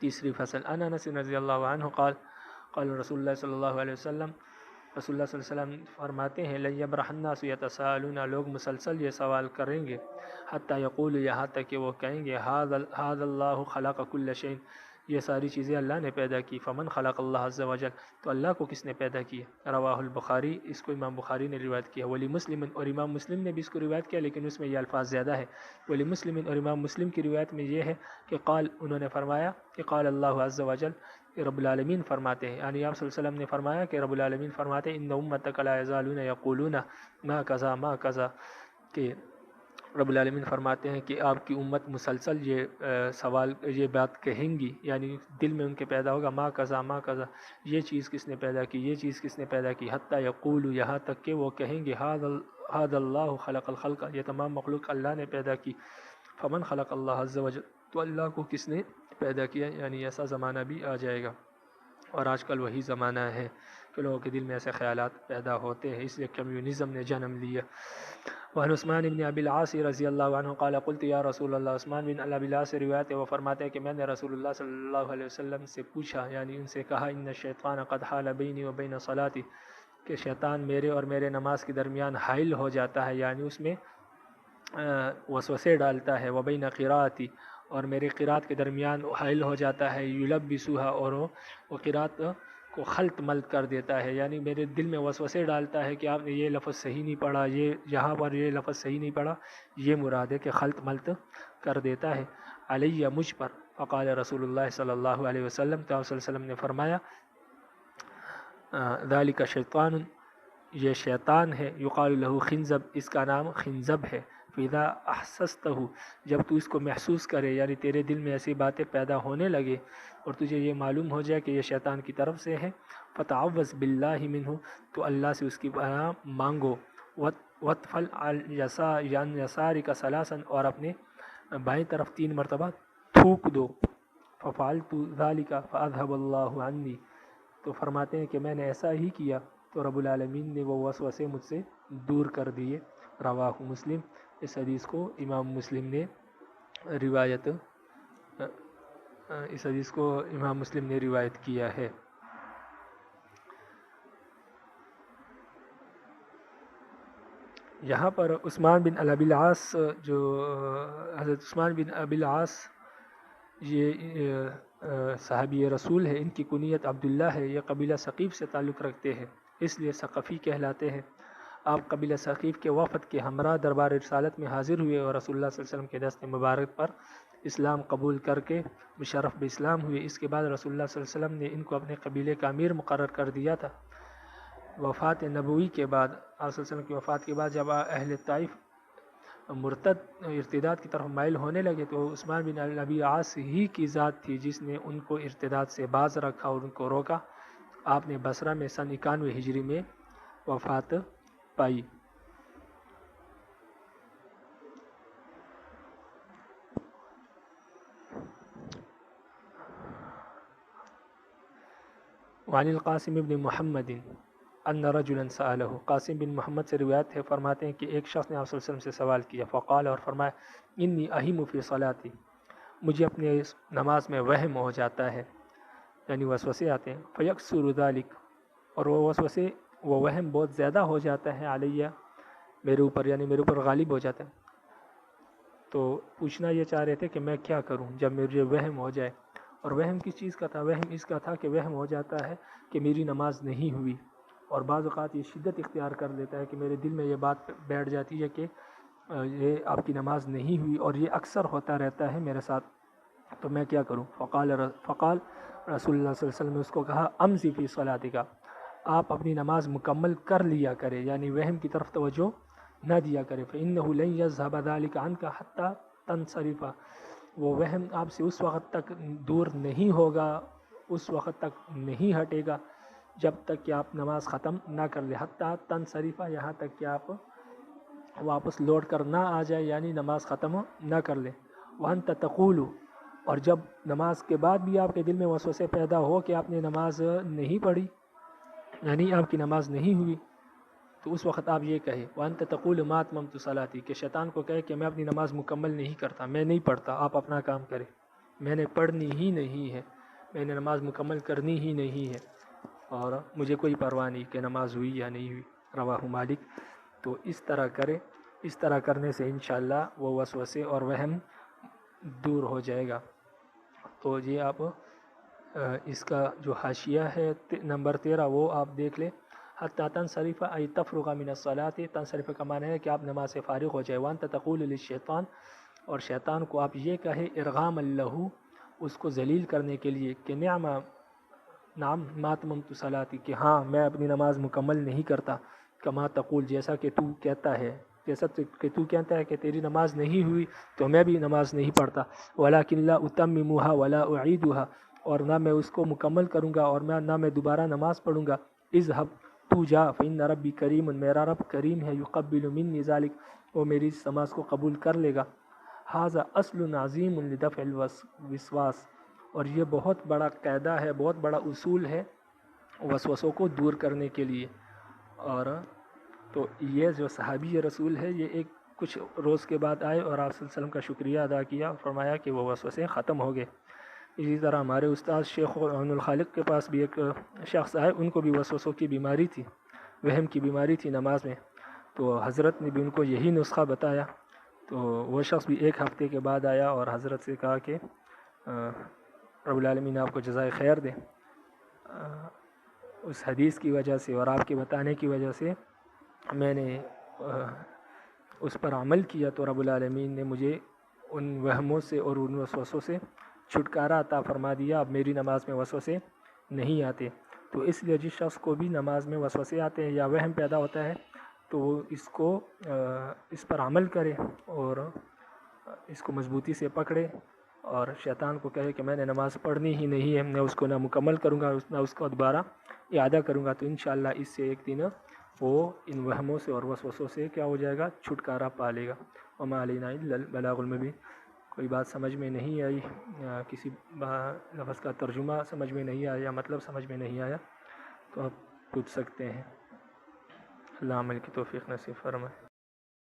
تیسری فصل. عن انس رضی اللہ عنہ قال قال رسول اللہ صلی اللہ علیہ وسلم، رسول اللہ صلی اللہ علیہ وسلم فرماتے ہیں لن یبرح الناس یتساءلون، لوگ مسلسل یہ سوال کریں گے، حتی یقول، یہاں تک کہ وہ کہیں گے ھذا اللہ خلق کل شیء، یہ ساری چیزیں اللہ نے پیدا کی. فمن خلق اللہ عز وجل، تو اللہ کو کس نے پیدا کیا. رواہ البخاری، اس کو امام بخاری نے روایت کیا. ولی مسلم، اور امام مسلم نے بھی اس کو روایت کیا، لیکن اس میں یہ الفاظ زیادہ ہے. ولی مسلم، اور امام مسلم کی روایت میں یہ ہے کہ قال، انہوں نے فرمایا کہ قال اللہ عز وجل، رب العالمین فرماتے ہیں، یعنی آپ صلی اللہ علیہ وسلم نے فرمایا کہ رب العالمین فرماتے ہیں ان امتک لا یزالون یقولون ما کذا ما کذا، کہ رب العالمین فرماتے ہیں کہ آپ کی امت مسلسل یہ بات کہیں گی، یعنی دل میں ان کے پیدا ہوگا ما کذا ما کذا، یہ چیز کس نے پیدا کی، یہ چیز کس نے پیدا کی. حتی یقول، یہاں تک کہ وہ کہیں گے ھذا اللہ خلق الخلق، یہ تمام مخلوق اللہ نے پیدا کی. فمن خلق اللہ عز وجل، تو اللہ کو کس نے پیدا کیا. یعنی ایسا زمانہ بھی آ جائے گا، اور آج کل وہی زمانہ ہے کہ لوگوں کے دل میں ایسے خیالات پیدا ہوتے ہیں، اس لیے کمیونزم نے جنم لیا. وعن عثمان بن ابی العاص رضی اللہ عنہ قال قلت یا رسول اللہ، عثمان بن ابی العاص روایت ہے، وہ فرماتے ہیں کہ میں نے رسول اللہ صلی اللہ علیہ وسلم سے پوچھا، یعنی ان سے کہا ان الشیطان قد حال بینی و بین صلاتی، کہ شیطان میرے اور میرے نماز کے درمیان حائل ہو جاتا ہے، یعنی اس میں وسوسے ڈالتا ہے. و بین قراءتی، اور میرے قرات کے درمیان حائل ہو جاتا ہے. یلبسوها، اور وہ قرات کو خلط ملط کر دیتا ہے، یعنی میرے دل میں وسوسے ڈالتا ہے کہ آپ نے یہ لفظ صحیح نہیں پڑھا، یہ یہاں پر یہ لفظ صحیح نہیں پڑھا، یہ مراد ہے کہ خلط ملط کر دیتا ہے. علیہ، مجھ پر. فقال رسول اللہ صلی اللہ علیہ وسلم، تو آپ صلی اللہ علیہ وسلم نے فرمایا ذالک شیطان، یہ شیطان ہے. یقال له خنزب، اس کا نام خنزب ہے. فاذا احسستہ، جب تو اس کو محسوس کرے، یعنی تیرے دل میں ایسی باتیں پیدا ہونے لگے اور تجھے یہ معلوم ہو جائے کہ یہ شیطان کی طرف سے ہے، فتعوذ باللہ منہ، تو اللہ سے اس کی پناہ مانگو. وتفل عن یسارک ثلاثا، اور اپنے بائیں طرف 3 مرتبہ تھوک دو. ففعلت ذلک فاذهب اللہ عنی، تو فرماتے ہیں کہ میں نے ایسا ہی کیا تو رب العالمین نے وہ وسوسے مجھ سے دور کر دیے. رواہ مسلم، اس حدیث کو امام مسلم نے روایت کیا ہے. یہاں پر عثمان بن ابی العاص، جو حضرت عثمان بن ابی العاص یہ صحابی رسول ہے، ان کی کنیت عبداللہ ہے. یہ قبیلہ ثقیف سے تعلق رکھتے ہیں، اس لیے ثقفی کہلاتے ہیں. آپ قبیلہ ثقیف کے وفد کے ہمراہ دربار رسالت میں حاضر ہوئے اور رسول اللہ صلی اللہ علیہ وسلم کے دست مبارک پر اسلام قبول کر کے مشرف باسلام ہوئے. اس کے بعد رسول اللہ صلی اللہ علیہ وسلم نے ان کو اپنے قبیلے کا امیر مقرر کر دیا تھا. وفات نبوی کے بعد، آپ صلی اللہ علیہ وسلم کی وفات کے بعد جب اہل طائف مرتد ارتداد کی طرف مائل ہونے لگے تو عثمان بن ابی العاص ہی کی ذات تھی جس نے ان کو ارتداد سے باز رکھا اور ان کو روکا. آپ نے بصرہ میں سن 91 ہجری میں وفات پائی. وعن القاسم بن محمد ان رجلا سألہ، قاسم بن محمد سے روایت ہے، فرماتے ہیں کہ ایک شخص نے آپ صلی اللہ علیہ وسلم سے سوال کیا. فقال، اور فرمایا انی اہم فی صلاتی، مجھے اپنے نماز میں وہم ہو جاتا ہے، یعنی وسوسے آتے ہیں. فیکسر ذلک، اور وہ وسوسے وہ وہم بہت زیادہ ہو جاتا ہے علیہ میرے اوپر، یعنی میرے اوپر غالب ہو جاتا ہے. تو پوچھنا یہ چاہ رہے تھے کہ میں کیا کروں جب مجھے وہم ہو جائے. اور وہم کس چیز کا تھا؟ وہم اس کا تھا کہ وہم ہو جاتا ہے کہ میری نماز نہیں ہوئی، اور بعض اوقات یہ شدت اختیار کر لیتا ہے کہ میرے دل میں یہ بات بیٹھ جاتی ہے کہ یہ آپ کی نماز نہیں ہوئی، اور یہ اکثر ہوتا رہتا ہے میرے ساتھ. تو میں کیا کروں؟ فقال رسول اللہ صلی اللہ علیہ وسلم نے اس کو کہا امضی فی صلاتک، آپ اپنی نماز مکمل کر لیا کرے، یعنی وہم کی طرف توجہ نہ دیا کرے. فإنه لن يذهب ذلك عنك حتى تنصرف، وہ وہم آپ سے اس وقت تک دور نہیں ہوگا، اس وقت تک نہیں ہٹے گا جب تک کہ آپ نماز ختم نہ کر لیں. حتیٰ تنصرف، یہاں تک کہ آپ واپس لوٹ کر نہ آ جائے، یعنی نماز ختم نہ کر لیں. وانت تقول، اور جب نماز کے بعد بھی آپ کے دل میں وسوسے پیدا ہو کہ آپ نے نماز نہیں پڑھی، یعنی آپ کی نماز نہیں ہوئی، تو اس وقت آپ یہ کہے وانت تقول ما اتممت صلاتی، کہ شیطان کو کہے کہ میں اپنی نماز مکمل نہیں کرتا، میں نہیں پڑھتا، آپ اپنا کام کریں، میں نے پڑھنی ہی نہیں ہے، میں نے نماز مکمل کرنی ہی نہیں ہے، اور مجھے کوئی پرواہ نہیں کہ نماز ہوئی یا نہیں ہوئی. رواہ مالک. تو اس طرح کرے، اس طرح کرنے سے انشاءاللہ وہ وسوسے اور وہم دور ہو جائے گا. تو یہ آپ اس کا جو حاشیہ ہے نمبر 13 وہ آپ دیکھ لیں. حتی تنصرف ای تفرغ من الصلاۃ، تنصرف کا معنی ہے کہ آپ نماز سے فارغ ہو جائے. وانت تقول للشیطان، اور شیطان کو آپ یہ کہے ارغام لہ، اس کو ذلیل کرنے کے لیے کہ نعم ما اتممت صلاتی، کہ ہاں میں اپنی نماز مکمل نہیں کرتا. کما تقول، جیسا کہ تو کہتا ہے، جیسا کہ تو کہتا ہے کہ تیری نماز نہیں ہوئی تو میں بھی نماز نہیں پڑھتا. ولکن لا اتممها ولا اعیدها، اور نہ میں اس کو مکمل کروں گا اور نہ میں دوبارہ نماز پڑھوں گا. اذهب، تو جا، فإن ربی کریم، میرا رب کریم ہے، یقبل منی ذلک، وہ میری اس نماز کو قبول کر لے گا. ھذا اصل عظیم لدفع الوسواس، اور یہ بہت بڑا قاعدہ ہے، بہت بڑا اصول ہے وسوسوں کو دور کرنے کے لیے. اور تو یہ جو صحابی رسول ہے، یہ ایک کچھ روز کے بعد آئے اور آپ صلی اللہ علیہ وسلم کا شکریہ ادا کیا اور فرمایا کہ وہ وسوسے ختم ہو گئے. اسی طرح ہمارے استاد شیخ عون الخالق کے پاس بھی ایک شخص آئے، ان کو بھی وسوسوں کی بیماری تھی، وہم کی بیماری تھی نماز میں. تو حضرت نے بھی ان کو یہی نسخہ بتایا. تو وہ شخص بھی ایک ہفتے کے بعد آیا اور حضرت سے کہا کہ رب العالمین آپ کو جزائے خیر دے، اس حدیث کی وجہ سے اور آپ کے بتانے کی وجہ سے میں نے اس پر عمل کیا، تو رب العالمین نے مجھے ان وہموں سے اور ان وسوسوں سے چھٹکارا عطا فرما دیا. اب میری نماز میں وسوسے نہیں آتے. تو اس لیے جس شخص کو بھی نماز میں وسوسے آتے ہیں یا وہم پیدا ہوتا ہے تو وہ اس پر عمل کرے اور اس کو مضبوطی سے پکڑے، اور شیطان کو کہے کہ میں نے نماز پڑھنی ہی نہیں ہے، میں اس کو نہ مکمل کروں گا نہ اس کو دوبارہ اعادہ کروں گا. تو انشاءاللہ اس سے ایک دن وہ ان وہموں سے اور وسوسوں سے کیا ہو جائے گا؟ چھٹکارا پا لے گا. وما علینا الا البلاغ المبین. کوئی بات سمجھ میں نہیں آئی، کسی لفظ کا ترجمہ سمجھ میں نہیں آیا، مطلب سمجھ میں نہیں آیا، تو آپ پوچھ سکتے ہیں. اللہ عمل کی توفیق نصیب فرمائے.